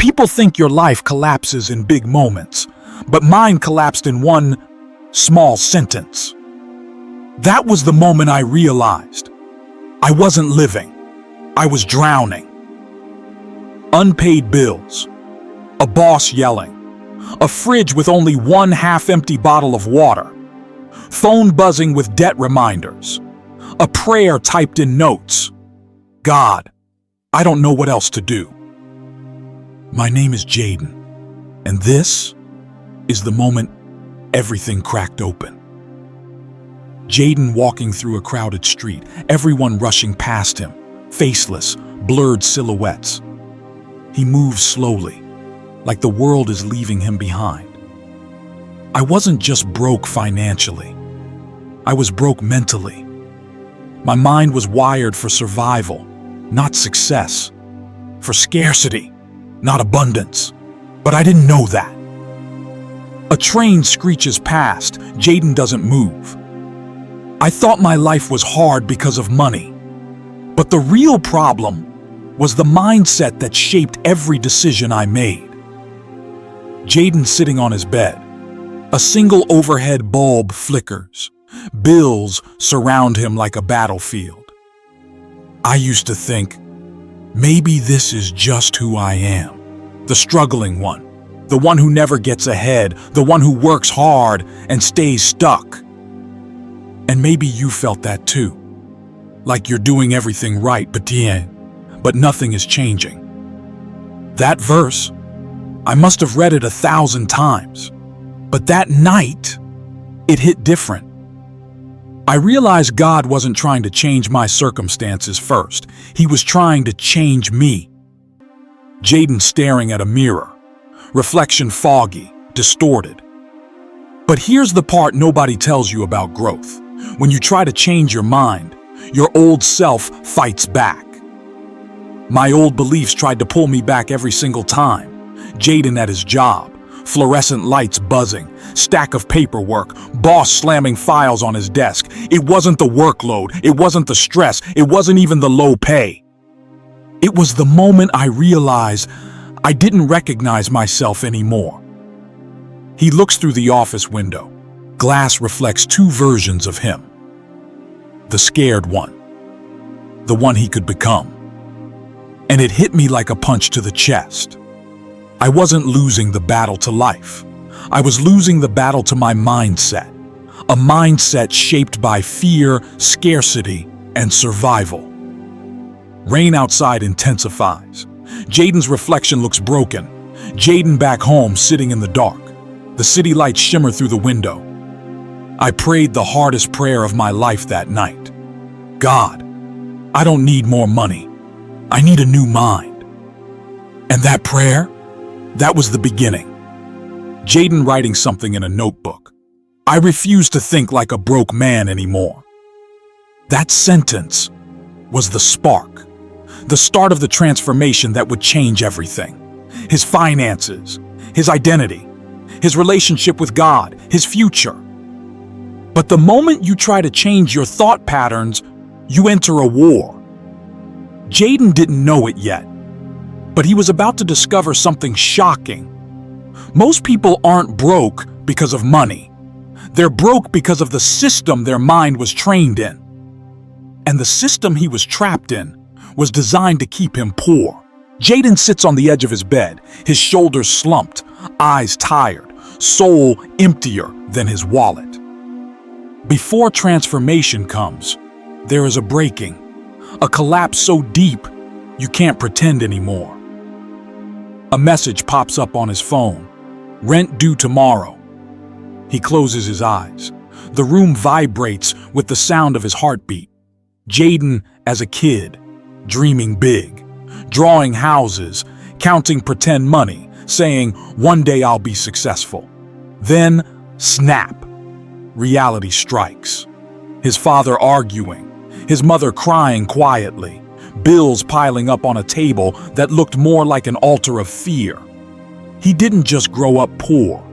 People think your life collapses in big moments, but mine collapsed in one small sentence. That was the moment I realized I wasn't living. I was drowning. Unpaid bills, a boss yelling, a fridge with only one half-empty bottle of water, phone buzzing with debt reminders, a prayer typed in notes. God, I don't know what else to do. My name is Jaden, and this is the moment everything cracked open. Jaden walking through a crowded street, everyone rushing past him, faceless, blurred silhouettes. He moves slowly, like the world is leaving him behind. I wasn't just broke financially. I was broke mentally. My mind was wired for survival, not success, for scarcity, not abundance. But I didn't know that. A train screeches past. Jaden doesn't move. I thought my life was hard because of money. But the real problem was the mindset that shaped every decision I made. Jaden sitting on his bed. A single overhead bulb flickers. Bills surround him like a battlefield. I used to think, maybe this is just who I am. The struggling one. The one who never gets ahead. The one who works hard and stays stuck. And maybe you felt that too. Like you're doing everything right, but nothing is changing. That verse, I must have read it 1,000 times. But that night, it hit different. I realized God wasn't trying to change my circumstances first. He was trying to change me. Jaden staring at a mirror, reflection foggy, distorted. But here's the part nobody tells you about growth. When you try to change your mind, your old self fights back. My old beliefs tried to pull me back every single time. Jaden at his job, fluorescent lights buzzing, stack of paperwork, boss slamming files on his desk. It wasn't the workload, it wasn't the stress, it wasn't even the low pay. It was the moment I realized I didn't recognize myself anymore. He looks through the office window. Glass reflects two versions of him. The scared one, the one he could become. And it hit me like a punch to the chest. I wasn't losing the battle to life. I was losing the battle to my mindset. A mindset shaped by fear, scarcity, and survival. Rain outside intensifies. Jaden's reflection looks broken. Jaden back home sitting in the dark. The city lights shimmer through the window. I prayed the hardest prayer of my life that night. God, I don't need more money. I need a new mind. And that prayer, that was the beginning. Jaden writing something in a notebook. I refuse to think like a broke man anymore. That sentence was the spark, the start of the transformation that would change everything. His finances, his identity, his relationship with God, his future. But the moment you try to change your thought patterns, you enter a war. Jaden didn't know it yet, but he was about to discover something shocking. Most people aren't broke because of money. They're broke because of the system their mind was trained in. And the system he was trapped in was designed to keep him poor. Jaden sits on the edge of his bed, his shoulders slumped, eyes tired, soul emptier than his wallet. Before transformation comes, there is a breaking, a collapse so deep you can't pretend anymore. A message pops up on his phone. Rent due tomorrow. He closes his eyes. The room vibrates with the sound of his heartbeat. Jaden as a kid, dreaming big, drawing houses, counting pretend money, saying, one day I'll be successful. Then, snap. Reality strikes. His father arguing, his mother crying quietly, bills piling up on a table that looked more like an altar of fear. He didn't just grow up poor.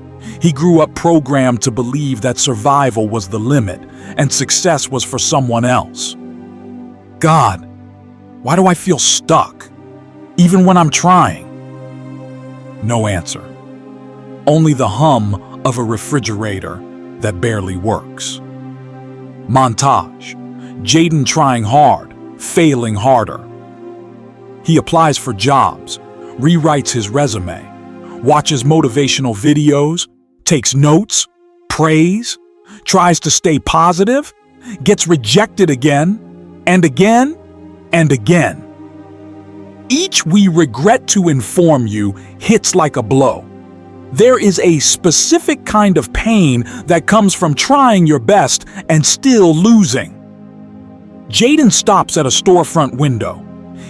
He grew up programmed to believe that survival was the limit and success was for someone else. God, why do I feel stuck, even when I'm trying? No answer. Only the hum of a refrigerator that barely works. Montage. Jaden trying hard, failing harder. He applies for jobs, rewrites his resume, watches motivational videos, takes notes, prays, tries to stay positive, gets rejected again, and again, and again. Each, we regret to inform you, hits like a blow. There is a specific kind of pain that comes from trying your best and still losing. Jaden stops at a storefront window.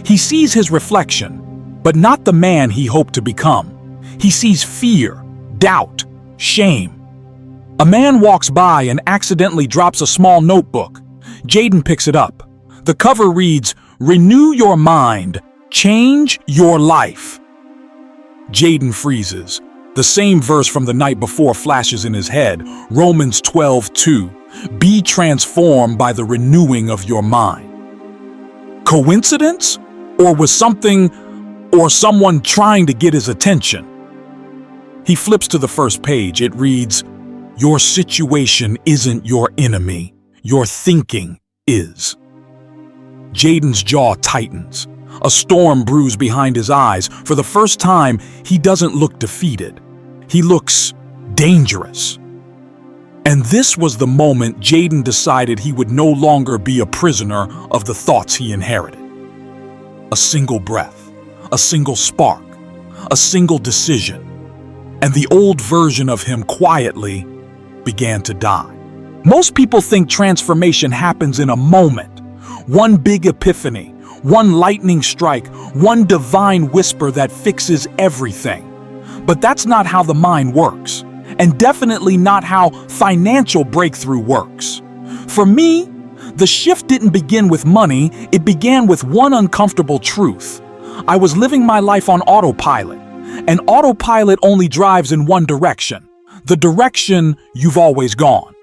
He sees his reflection, but not the man he hoped to become. He sees fear, doubt, shame. A man walks by and accidentally drops a small notebook. Jaden picks it up. The cover reads, "Renew your mind, change your life." Jaden freezes. The same verse from the night before flashes in his head, Romans 12:2. Be transformed by the renewing of your mind. Coincidence? Or was something or someone trying to get his attention? He flips to the first page. It reads, "Your situation isn't your enemy. Your thinking is." Jaden's jaw tightens. A storm brews behind his eyes. For the first time, he doesn't look defeated. He looks dangerous. And this was the moment Jaden decided he would no longer be a prisoner of the thoughts he inherited. A single breath, a single spark, a single decision, and the old version of him quietly began to die. Most people think transformation happens in a moment. One big epiphany, one lightning strike, one divine whisper that fixes everything. But that's not how the mind works, and definitely not how financial breakthrough works. For me, the shift didn't begin with money, it began with one uncomfortable truth. I was living my life on autopilot, and autopilot only drives in one direction, the direction you've always gone.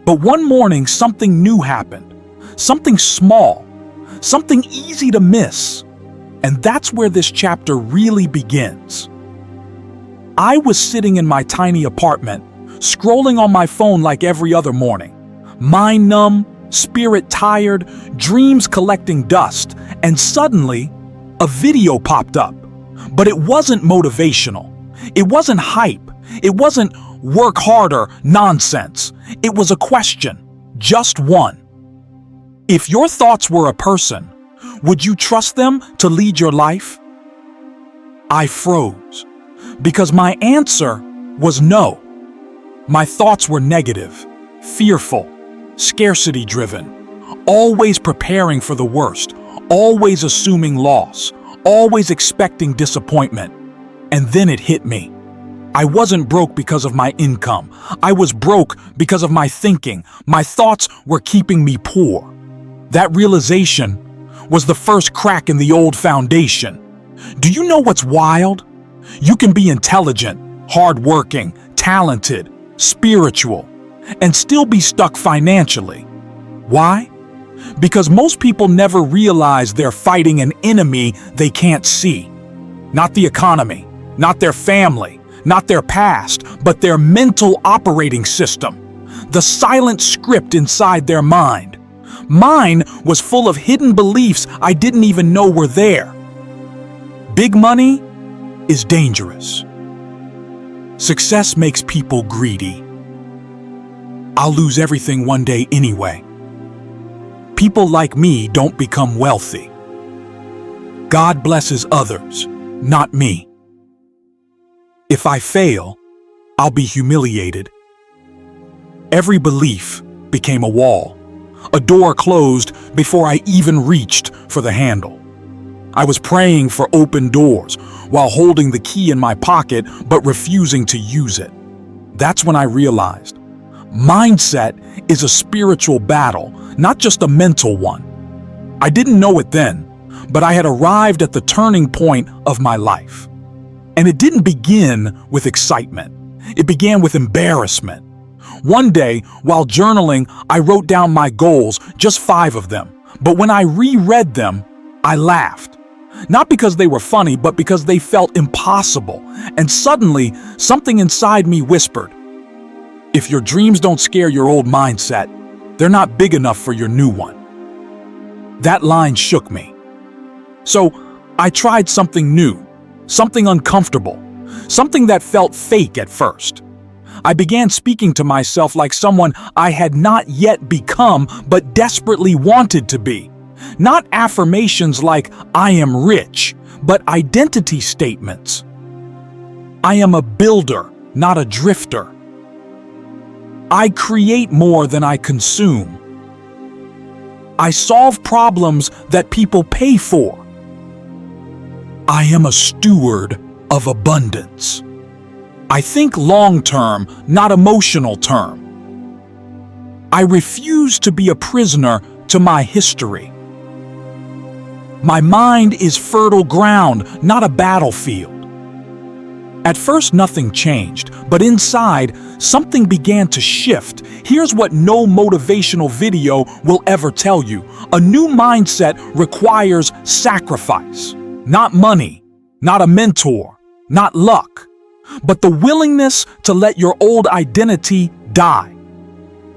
But one morning, something new happened, something small, something easy to miss, and that's where this chapter really begins. I was sitting in my tiny apartment, scrolling on my phone like every other morning, mind numb, spirit tired, dreams collecting dust, and suddenly, a video popped up. But it wasn't motivational. It wasn't hype. It wasn't work harder nonsense. It was a question, just one. If your thoughts were a person, would you trust them to lead your life? I froze, because my answer was no. My thoughts were negative, fearful, scarcity-driven, always preparing for the worst, always assuming loss, always expecting disappointment. And then it hit me. I wasn't broke because of my income. I was broke because of my thinking. My thoughts were keeping me poor. That realization was the first crack in the old foundation. Do you know what's wild? You can be intelligent, hardworking, talented, spiritual, and still be stuck financially. Why? Because most people never realize they're fighting an enemy they can't see. Not the economy, not their family, not their past, but their mental operating system, the silent script inside their mind. Mine was full of hidden beliefs I didn't even know were there. Big money is dangerous. Success makes people greedy. I'll lose everything one day anyway. People like me don't become wealthy. God blesses others, not me. If I fail, I'll be humiliated. Every belief became a wall. A door closed before I even reached for the handle. I was praying for open doors while holding the key in my pocket but refusing to use it. That's when I realized mindset is a spiritual battle, not just a mental one. I didn't know it then, but I had arrived at the turning point of my life. And it didn't begin with excitement. It began with embarrassment. One day, while journaling, I wrote down my goals, just 5 of them. But when I reread them, I laughed. Not because they were funny, but because they felt impossible. And suddenly, something inside me whispered, if your dreams don't scare your old mindset, they're not big enough for your new one. That line shook me. So I tried something new, something uncomfortable, something that felt fake at first. I began speaking to myself like someone I had not yet become but desperately wanted to be. Not affirmations like, I am rich, but identity statements. I am a builder, not a drifter. I create more than I consume. I solve problems that people pay for. I am a steward of abundance. I think long-term, not emotional-term. I refuse to be a prisoner to my history. My mind is fertile ground, not a battlefield. At first, nothing changed, but inside, something began to shift. Here's what no motivational video will ever tell you. A new mindset requires sacrifice. Not money, not a mentor, not luck, but the willingness to let your old identity die.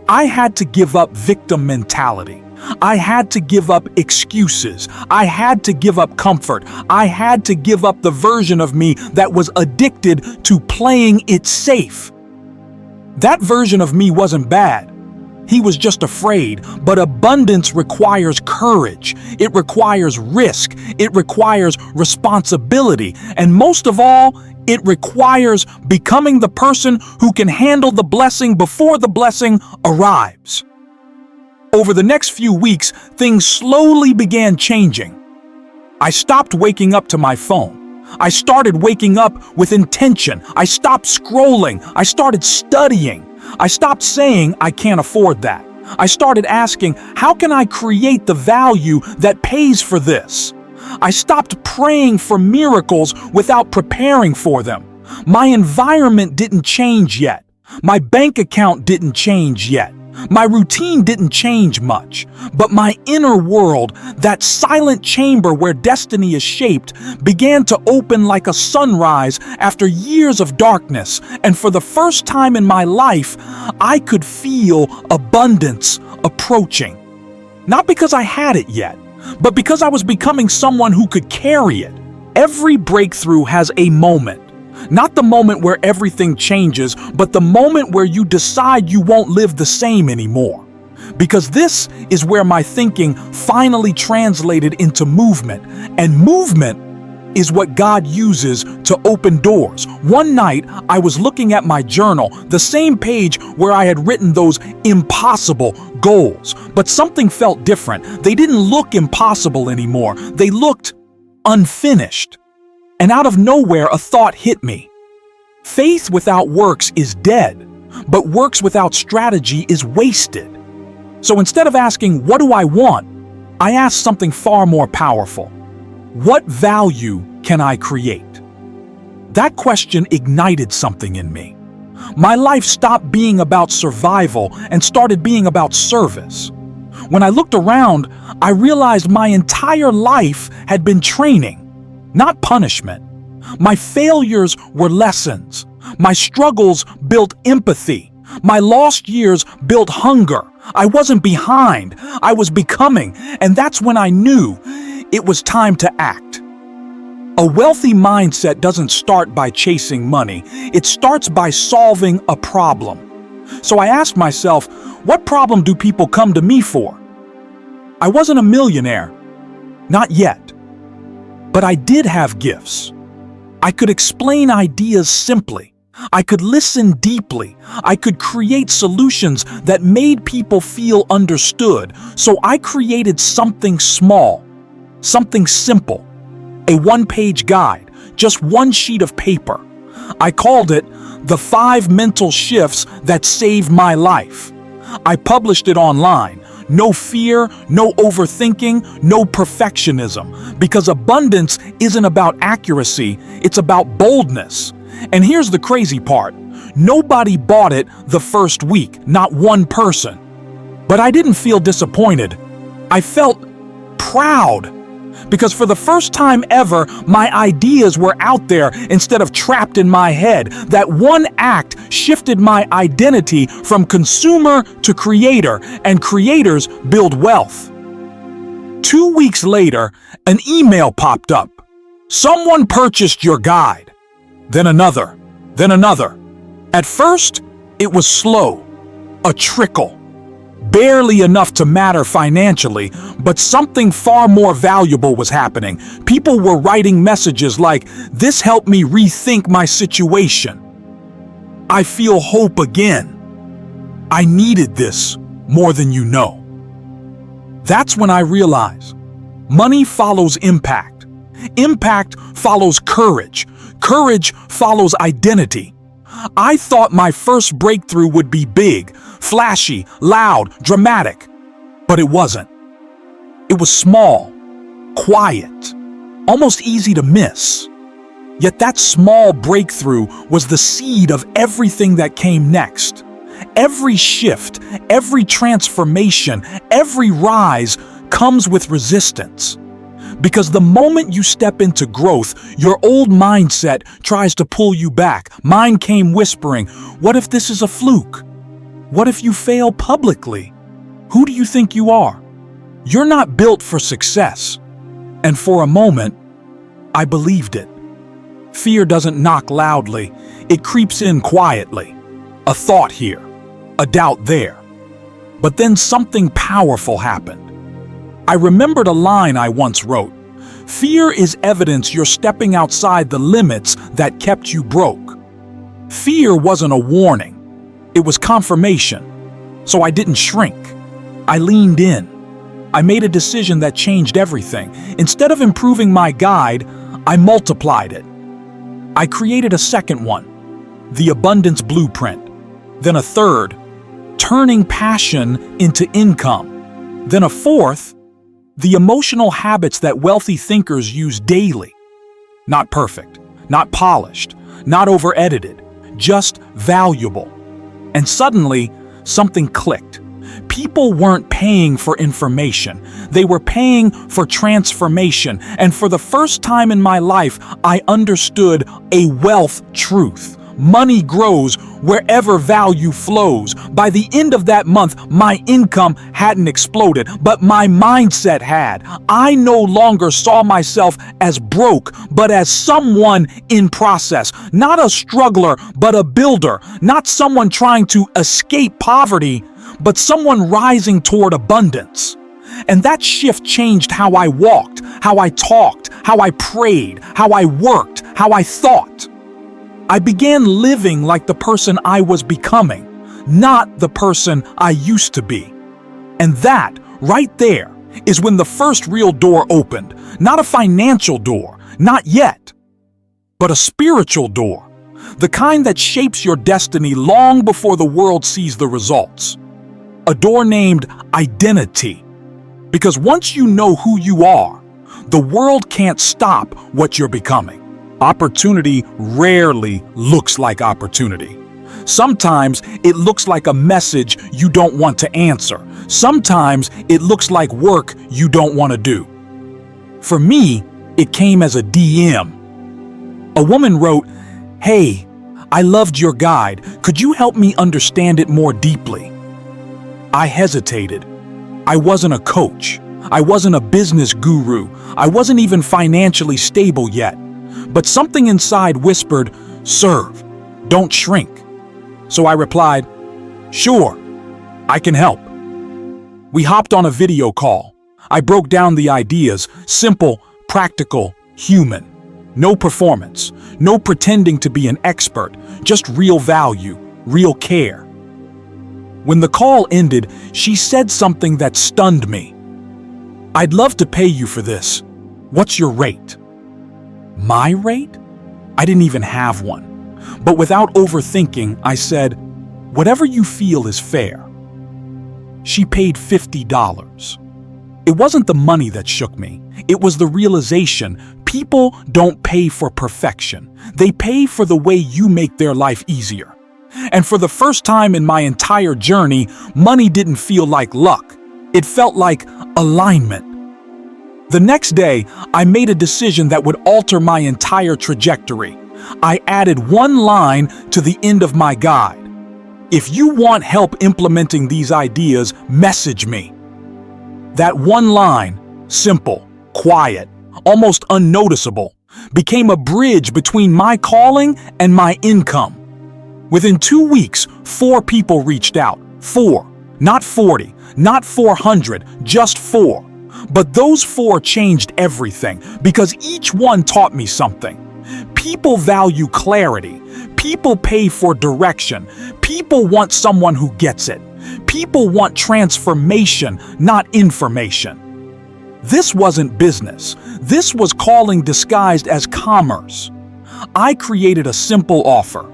I had to give up victim mentality. I had to give up excuses. I had to give up comfort. I had to give up the version of me that was addicted to playing it safe. That version of me wasn't bad. He was just afraid, but abundance requires courage. It requires risk. It requires responsibility. And most of all, it requires becoming the person who can handle the blessing before the blessing arrives. Over the next few weeks, things slowly began changing. I stopped waking up to my phone. I started waking up with intention. I stopped scrolling. I started studying. I stopped saying, I can't afford that. I started asking, how can I create the value that pays for this? I stopped praying for miracles without preparing for them. My environment didn't change yet. My bank account didn't change yet. My routine didn't change much, but my inner world, that silent chamber where destiny is shaped, began to open like a sunrise after years of darkness, and for the first time in my life, I could feel abundance approaching. Not because I had it yet, but because I was becoming someone who could carry it. Every breakthrough has a moment. Not the moment where everything changes, but the moment where you decide you won't live the same anymore. Because this is where my thinking finally translated into movement. And movement is what God uses to open doors. One night, I was looking at my journal, the same page where I had written those impossible goals. But something felt different. They didn't look impossible anymore. They looked unfinished. And out of nowhere, a thought hit me. Faith without works is dead, but works without strategy is wasted. So instead of asking, what do I want? I asked something far more powerful. What value can I create? That question ignited something in me. My life stopped being about survival and started being about service. When I looked around, I realized my entire life had been training. Not punishment. My failures were lessons. My struggles built empathy. My lost years built hunger. I wasn't behind. I was becoming. And that's when I knew it was time to act. A wealthy mindset doesn't start by chasing money. It starts by solving a problem. So I asked myself, what problem do people come to me for? I wasn't a millionaire. Not yet. But I did have gifts. I could explain ideas simply. I could listen deeply. I could create solutions that made people feel understood. So I created something small, something simple, a one-page guide, just one sheet of paper. I called it The 5 Mental Shifts That Saved My Life. I published it online. No fear, no overthinking, no perfectionism. Because abundance isn't about accuracy, it's about boldness. And here's the crazy part. Nobody bought it the first week, not one person. But I didn't feel disappointed. I felt proud. Because for the first time ever, my ideas were out there instead of trapped in my head. That one act shifted my identity from consumer to creator, and creators build wealth. 2 weeks later, an email popped up. Someone purchased your guide. Then another, then another. At first, it was slow, a trickle. Barely enough to matter financially, but something far more valuable was happening. People were writing messages like, "This helped me rethink my situation. I feel hope again. I needed this more than you know." That's when I realized money follows impact. Impact follows courage. Courage follows identity. I thought my first breakthrough would be big, flashy, loud, dramatic, but it wasn't. It was small, quiet, almost easy to miss. Yet that small breakthrough was the seed of everything that came next. Every shift, every transformation, every rise comes with resistance. Because the moment you step into growth, your old mindset tries to pull you back. Mine came whispering, "What if this is a fluke? What if you fail publicly? Who do you think you are? You're not built for success." And for a moment, I believed it. Fear doesn't knock loudly, it creeps in quietly. A thought here, a doubt there. But then something powerful happened. I remembered a line I once wrote. Fear is evidence you're stepping outside the limits that kept you broke. Fear wasn't a warning. It was confirmation. So I didn't shrink. I leaned in. I made a decision that changed everything. Instead of improving my guide, I multiplied it. I created a second one, the abundance blueprint. Then a third, turning passion into income. Then a fourth, the emotional habits that wealthy thinkers use daily. Not perfect, not polished, not over-edited, just valuable. And suddenly, something clicked. People weren't paying for information. They were paying for transformation. And for the first time in my life, I understood a wealth truth. Money grows wherever value flows. By the end of that month, my income hadn't exploded, but my mindset had. I no longer saw myself as broke, but as someone in process. Not a struggler, but a builder. Not someone trying to escape poverty, but someone rising toward abundance. And that shift changed how I walked, how I talked, how I prayed, how I worked, how I thought. I began living like the person I was becoming, not the person I used to be. And that, right there, is when the first real door opened. Not a financial door, not yet, but a spiritual door. The kind that shapes your destiny long before the world sees the results. A door named identity. Because once you know who you are, the world can't stop what you're becoming. Opportunity rarely looks like opportunity. Sometimes it looks like a message you don't want to answer. Sometimes it looks like work you don't want to do. For me, it came as a DM. A woman wrote, "Hey, I loved your guide. Could you help me understand it more deeply?" I hesitated. I wasn't a coach. I wasn't a business guru. I wasn't even financially stable yet. But something inside whispered, "Serve, don't shrink." So I replied, "Sure, I can help." We hopped on a video call. I broke down the ideas, simple, practical, human. No performance, no pretending to be an expert, just real value, real care. When the call ended, she said something that stunned me. "I'd love to pay you for this. What's your rate?" My rate? I didn't even have one. But without overthinking, I said, "Whatever you feel is fair." She paid $50. It wasn't the money that shook me. It was the realization people don't pay for perfection. They pay for the way you make their life easier. And for the first time in my entire journey, money didn't feel like luck. It felt like alignment. The next day, I made a decision that would alter my entire trajectory. I added one line to the end of my guide. If you want help implementing these ideas, message me. That one line, simple, quiet, almost unnoticeable, became a bridge between my calling and my income. Within 2 weeks, 4 people reached out. 4, not 40, not 400, just 4. But those 4 changed everything because each one taught me something. People value clarity. People pay for direction. People want someone who gets it. People want transformation, not information. This wasn't business. This was calling disguised as commerce. I created a simple offer.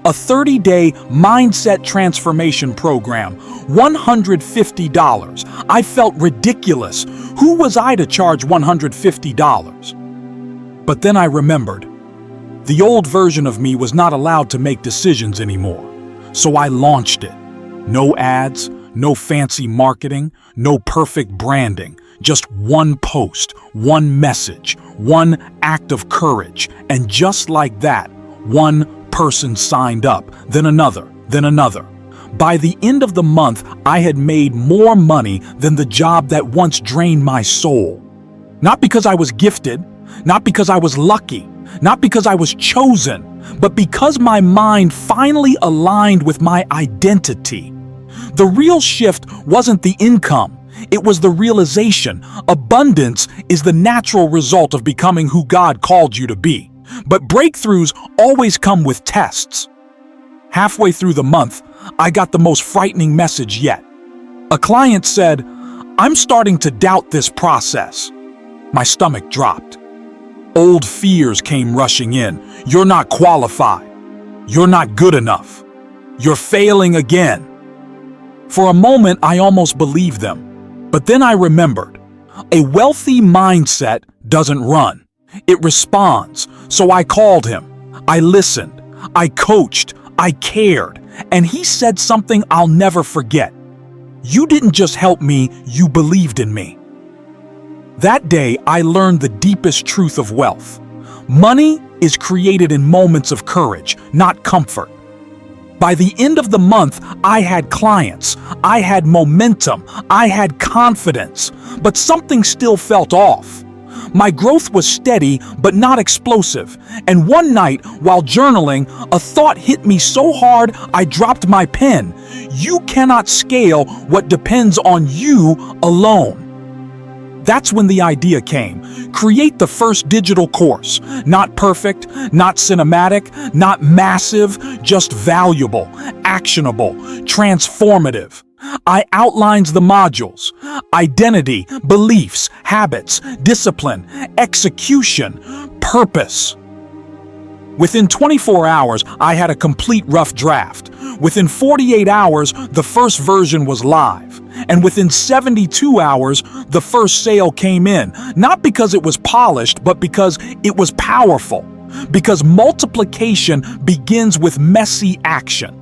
A 30-day mindset transformation program, $150. I felt ridiculous. Who was I to charge $150? But then I remembered. The old version of me was not allowed to make decisions anymore. So I launched it. No ads, no fancy marketing, no perfect branding. Just one post, one message, one act of courage. And just like that, one person signed up, then another, then another. By the end of the month, I had made more money than the job that once drained my soul. Not because I was gifted, not because I was lucky, not because I was chosen, but because my mind finally aligned with my identity. The real shift wasn't the income. It was the realization. Abundance is the natural result of becoming who God called you to be. But breakthroughs always come with tests. Halfway through the month, I got the most frightening message yet. A client said, "I'm starting to doubt this process." My stomach dropped. Old fears came rushing in. You're not qualified. You're not good enough. You're failing again. For a moment, I almost believed them. But then I remembered, a wealthy mindset doesn't run. It responds. So I called him. I listened. I coached. I cared. And he said something I'll never forget. "You didn't just help me, you believed in me." That day, I learned the deepest truth of wealth. Money is created in moments of courage, not comfort. By the end of the month, I had clients, I had momentum, I had confidence, but something still felt off. My growth was steady, but not explosive. And one night, while journaling, a thought hit me so hard I dropped my pen. You cannot scale what depends on you alone. That's when the idea came. Create the first digital course. Not perfect, not cinematic, not massive, just valuable, actionable, transformative. I outlines the modules: identity, beliefs, habits, discipline, execution, purpose. Within 24 hours, I had a complete rough draft. Within 48 hours, the first version was live. And within 72 hours, the first sale came in. Not because it was polished, but because it was powerful. Because multiplication begins with messy action.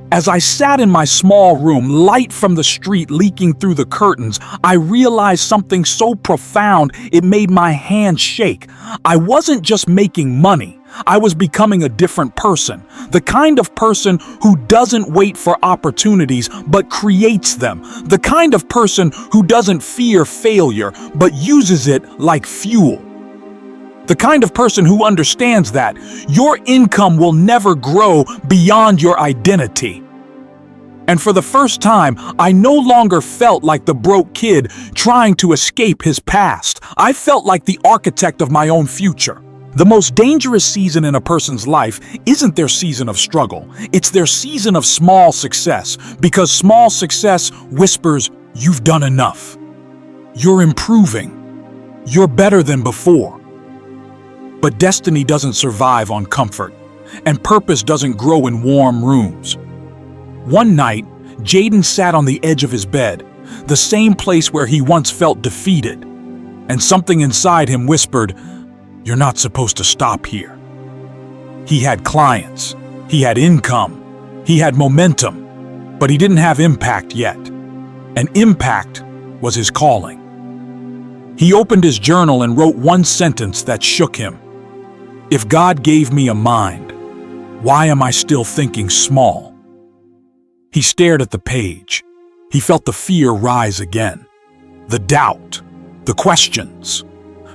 As I sat in my small room, light from the street leaking through the curtains, I realized something so profound it made my hands shake. I wasn't just making money. I was becoming a different person. The kind of person who doesn't wait for opportunities, but creates them. The kind of person who doesn't fear failure, but uses it like fuel. The kind of person who understands that your income will never grow beyond your identity. And for the first time, I no longer felt like the broke kid trying to escape his past. I felt like the architect of my own future. The most dangerous season in a person's life isn't their season of struggle. It's their season of small success, because small success whispers, "You've done enough. You're improving. You're better than before." But destiny doesn't survive on comfort, and purpose doesn't grow in warm rooms. One night, Jaden sat on the edge of his bed, the same place where he once felt defeated, and something inside him whispered, "You're not supposed to stop here." He had clients, he had income, he had momentum, but he didn't have impact yet. And impact was his calling. He opened his journal and wrote one sentence that shook him. "If God gave me a mind, why am I still thinking small?" He stared at the page. He felt the fear rise again, the doubt, the questions.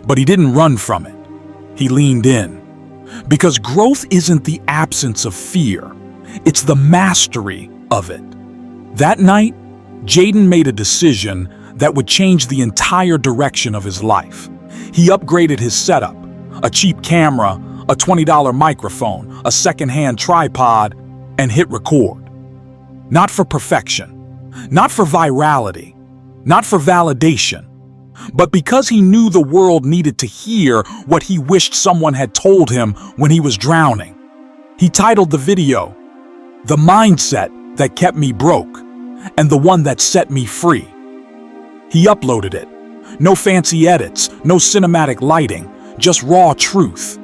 But he didn't run from it. He leaned in. Because growth isn't the absence of fear, it's the mastery of it. That night, Jaden made a decision that would change the entire direction of his life. He upgraded his setup, a cheap camera, a $20 microphone, a secondhand tripod, and hit record. Not for perfection, not for virality, not for validation, but because he knew the world needed to hear what he wished someone had told him when he was drowning. He titled the video, "The Mindset That Kept Me Broke and the One That Set Me Free." He uploaded it. No fancy edits, no cinematic lighting, just raw truth.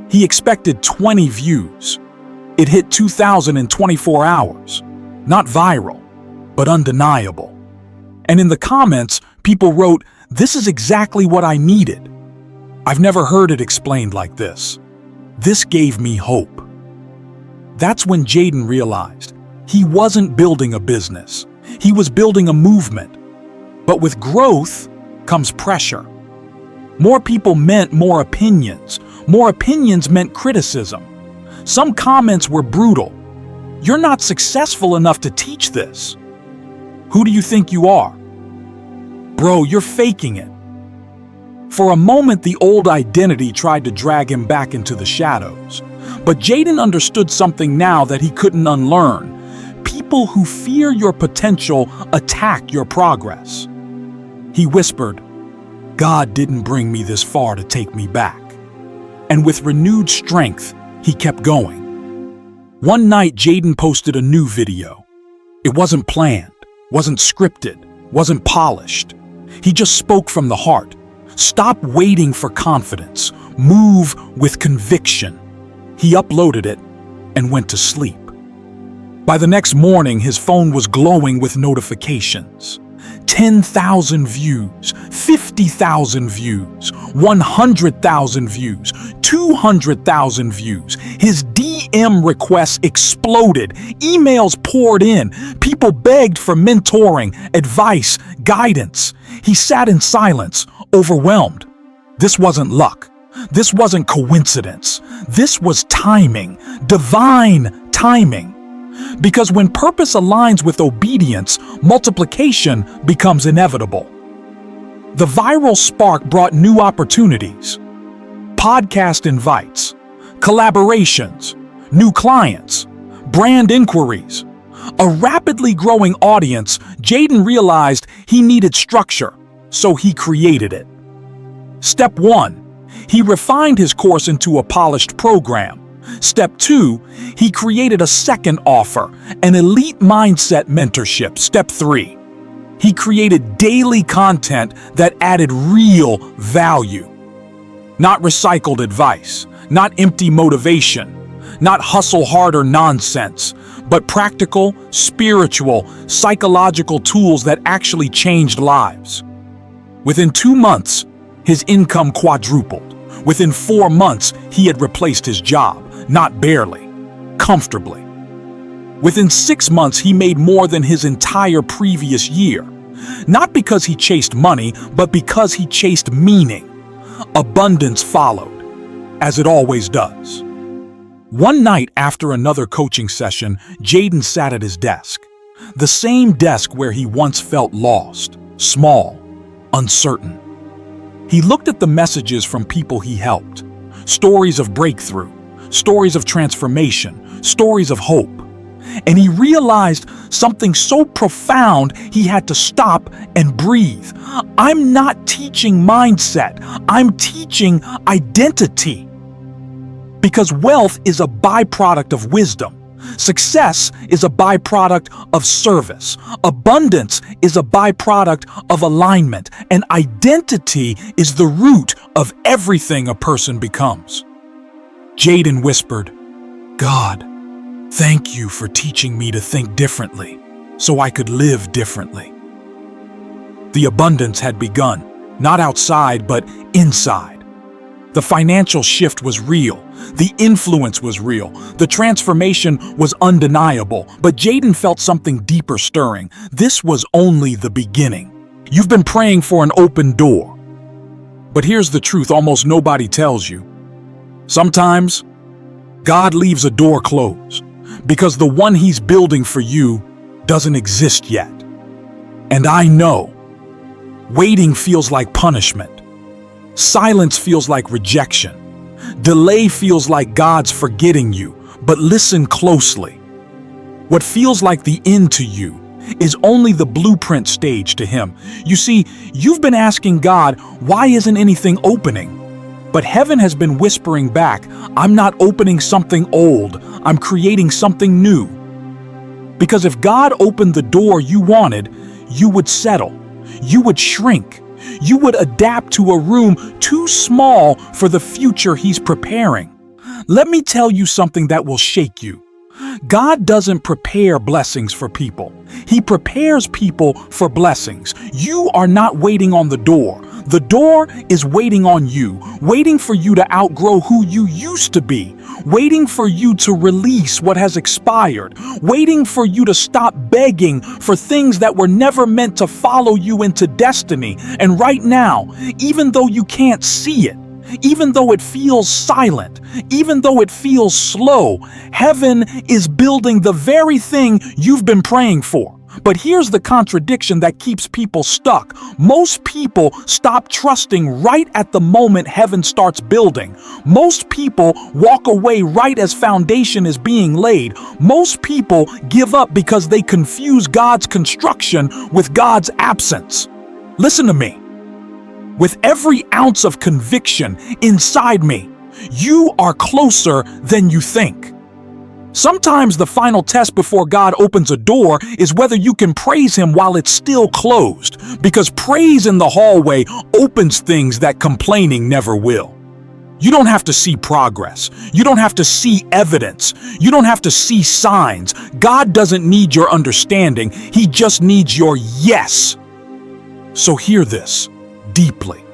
He expected 20 views. It hit 2,000 in 24 hours. Not viral, but undeniable. And in the comments, people wrote, "This is exactly what I needed. I've never heard it explained like this. This gave me hope." That's when Jaden realized he wasn't building a business. He was building a movement. But with growth comes pressure. More people meant more opinions. More opinions meant criticism. Some comments were brutal. "You're not successful enough to teach this. Who do you think you are? Bro, you're faking it." For a moment, the old identity tried to drag him back into the shadows. But Jaden understood something now that he couldn't unlearn. People who fear your potential attack your progress. He whispered, "God didn't bring me this far to take me back." And with renewed strength, he kept going. One night, Jaden posted a new video. It wasn't planned, wasn't scripted, wasn't polished. He just spoke from the heart. Stop waiting for confidence. Move with conviction. He uploaded it and went to sleep. By the next morning, his phone was glowing with notifications. 10,000 views, 50,000 views, 100,000 views, 200,000 views. His DM requests exploded. Emails poured in. People begged for mentoring, advice, guidance. He sat in silence, overwhelmed. This wasn't luck. This wasn't coincidence. This was timing, divine timing. Because when purpose aligns with obedience, multiplication becomes inevitable. The viral spark brought new opportunities. Podcast invites, collaborations, new clients, brand inquiries. A rapidly growing audience, Jaden realized he needed structure, so he created it. Step 1, he refined his course into a polished program. Step 2, he created a second offer, an elite mindset mentorship. Step 3, he created daily content that added real value. Not recycled advice, not empty motivation, not hustle harder nonsense, but practical, spiritual, psychological tools that actually changed lives. Within 2 months, his income quadrupled. Within 4 months, he had replaced his job. Not barely, comfortably. Within 6 months, he made more than his entire previous year. Not because he chased money, but because he chased meaning. Abundance followed, as it always does. One night after another coaching session, Jaden sat at his desk. The same desk where he once felt lost, small, uncertain. He looked at the messages from people he helped. Stories of breakthrough, stories of transformation, stories of hope. And he realized something so profound he had to stop and breathe. I'm not teaching mindset, I'm teaching identity. Because wealth is a byproduct of wisdom. Success is a byproduct of service. Abundance is a byproduct of alignment. And identity is the root of everything a person becomes. Jaden whispered, "God, thank you for teaching me to think differently so I could live differently." The abundance had begun, not outside, but inside. The financial shift was real. The influence was real. The transformation was undeniable. But Jaden felt something deeper stirring. This was only the beginning. You've been praying for an open door. But here's the truth almost nobody tells you. Sometimes, God leaves a door closed because the one He's building for you doesn't exist yet. And I know, waiting feels like punishment. Silence feels like rejection. Delay feels like God's forgetting you. But listen closely. What feels like the end to you is only the blueprint stage to Him. You see, you've been asking God, why isn't anything opening? But heaven has been whispering back, I'm not opening something old, I'm creating something new. Because if God opened the door you wanted, you would settle, you would shrink, you would adapt to a room too small for the future He's preparing. Let me tell you something that will shake you. God doesn't prepare blessings for people. He prepares people for blessings. You are not waiting on the door. The door is waiting on you, waiting for you to outgrow who you used to be, waiting for you to release what has expired, waiting for you to stop begging for things that were never meant to follow you into destiny. And right now, even though you can't see it, even though it feels silent, even though it feels slow, heaven is building the very thing you've been praying for. But here's the contradiction that keeps people stuck. Most people stop trusting right at the moment heaven starts building. Most people walk away right as foundation is being laid. Most people give up because they confuse God's construction with God's absence. Listen to me. With every ounce of conviction inside me, you are closer than you think. Sometimes the final test before God opens a door is whether you can praise Him while it's still closed, because praise in the hallway opens things that complaining never will. You don't have to see progress. You don't have to see evidence. You don't have to see signs. God doesn't need your understanding. He just needs your yes. So hear this deeply.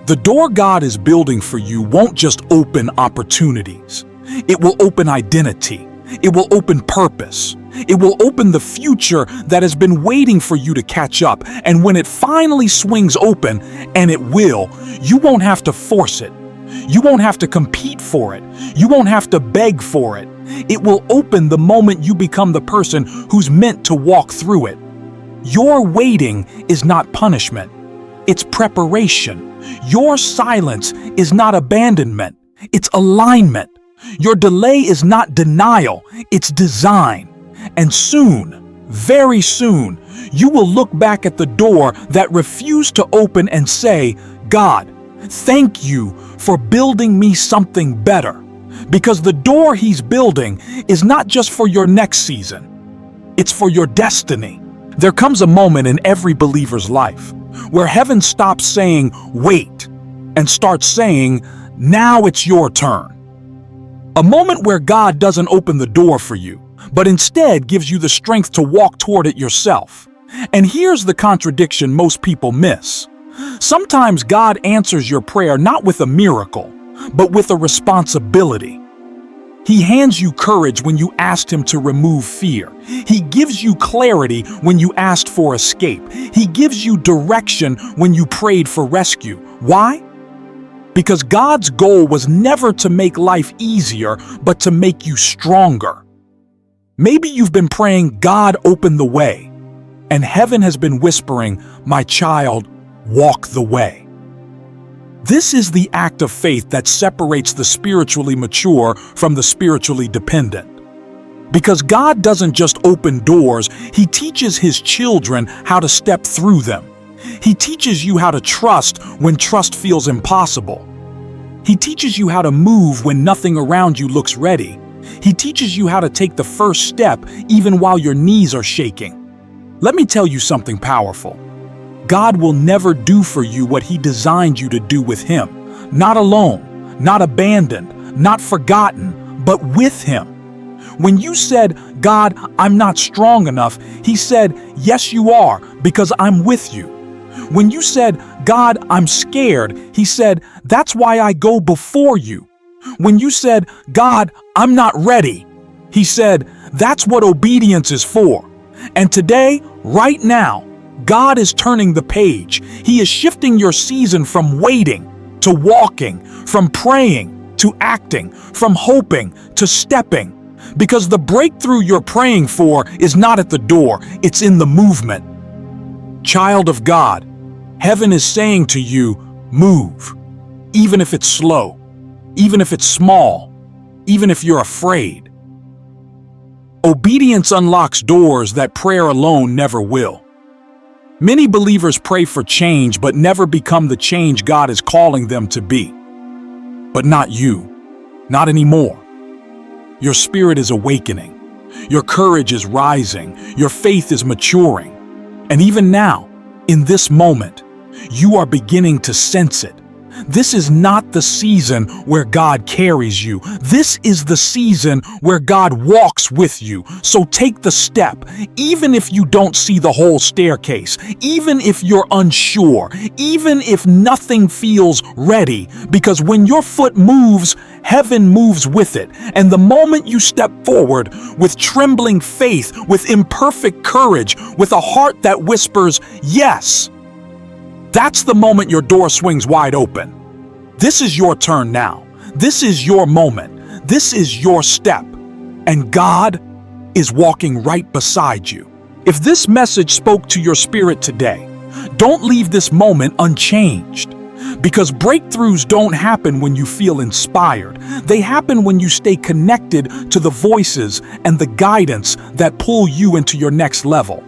The door God is building for you won't just open opportunities. It will open identity. It will open purpose. It will open the future that has been waiting for you to catch up. And when it finally swings open, and it will, you won't have to force it. You won't have to compete for it. You won't have to beg for it. It will open the moment you become the person who's meant to walk through it. Your waiting is not punishment. It's preparation. Your silence is not abandonment. It's alignment. Your delay is not denial. It's design. And soon, very soon, you will look back at the door that refused to open and say, God, thank you for building me something better. Because the door He's building is not just for your next season. It's for your destiny. There comes a moment in every believer's life where heaven stops saying, wait, and starts saying, now it's your turn. A moment where God doesn't open the door for you, but instead gives you the strength to walk toward it yourself. And here's the contradiction most people miss. Sometimes God answers your prayer not with a miracle, but with a responsibility. He hands you courage when you asked Him to remove fear. He gives you clarity when you asked for escape. He gives you direction when you prayed for rescue. Why? Because God's goal was never to make life easier, but to make you stronger. Maybe you've been praying, God, open the way, and heaven has been whispering, my child, walk the way. This is the act of faith that separates the spiritually mature from the spiritually dependent. Because God doesn't just open doors, He teaches His children how to step through them. He teaches you how to trust when trust feels impossible. He teaches you how to move when nothing around you looks ready. He teaches you how to take the first step even while your knees are shaking. Let me tell you something powerful. God will never do for you what He designed you to do with Him. Not alone, not abandoned, not forgotten, but with Him. When you said, God, I'm not strong enough, He said, yes, you are, because I'm with you. When you said, "God, I'm scared," he said, "That's why I go before you." When you said, "God, I'm not ready," he said, "That's what obedience is for." And today, right now, God is turning the page. He is shifting your season from waiting to walking, from praying to acting, from hoping to stepping. Because the breakthrough you're praying for is not at the door, it's in the movement. Child of God, heaven is saying to you, move. Even if it's slow, even if it's small, even if you're afraid. Obedience unlocks doors that prayer alone never will. Many believers pray for change but never become the change God is calling them to be. But not you. Not anymore. Your spirit is awakening. Your courage is rising. Your faith is maturing. And even now, in this moment, you are beginning to sense it. This is not the season where God carries you. This is the season where God walks with you. So take the step, even if you don't see the whole staircase, even if you're unsure, even if nothing feels ready, because when your foot moves, heaven moves with it. And the moment you step forward with trembling faith, with imperfect courage, with a heart that whispers, yes, that's the moment your door swings wide open. This is your turn now. This is your moment. This is your step. And God is walking right beside you. If this message spoke to your spirit today, don't leave this moment unchanged. Because breakthroughs don't happen when you feel inspired. They happen when you stay connected to the voices and the guidance that pull you into your next level.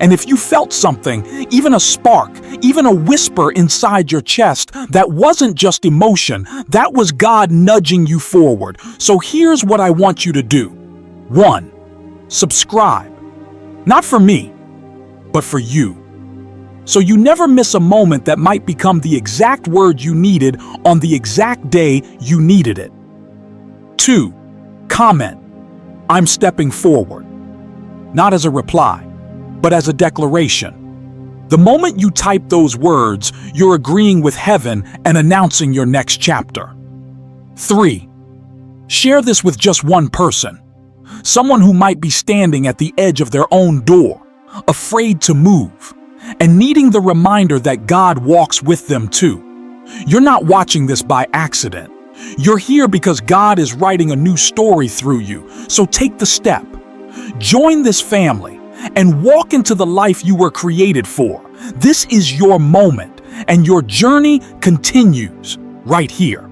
And if you felt something, even a spark, even a whisper inside your chest, that wasn't just emotion, that was God nudging you forward. So here's what I want you to do. 1. Subscribe. Not for me, but for you. So you never miss a moment that might become the exact word you needed on the exact day you needed it. 2. Comment. I'm stepping forward. Not as a reply, but as a declaration. The moment you type those words, you're agreeing with heaven and announcing your next chapter. 3. Share this with just one person. Someone who might be standing at the edge of their own door, afraid to move, and needing the reminder that God walks with them too. You're not watching this by accident. You're here because God is writing a new story through you. So take the step. Join this family and walk into the life you were created for. This is your moment, and your journey continues right here.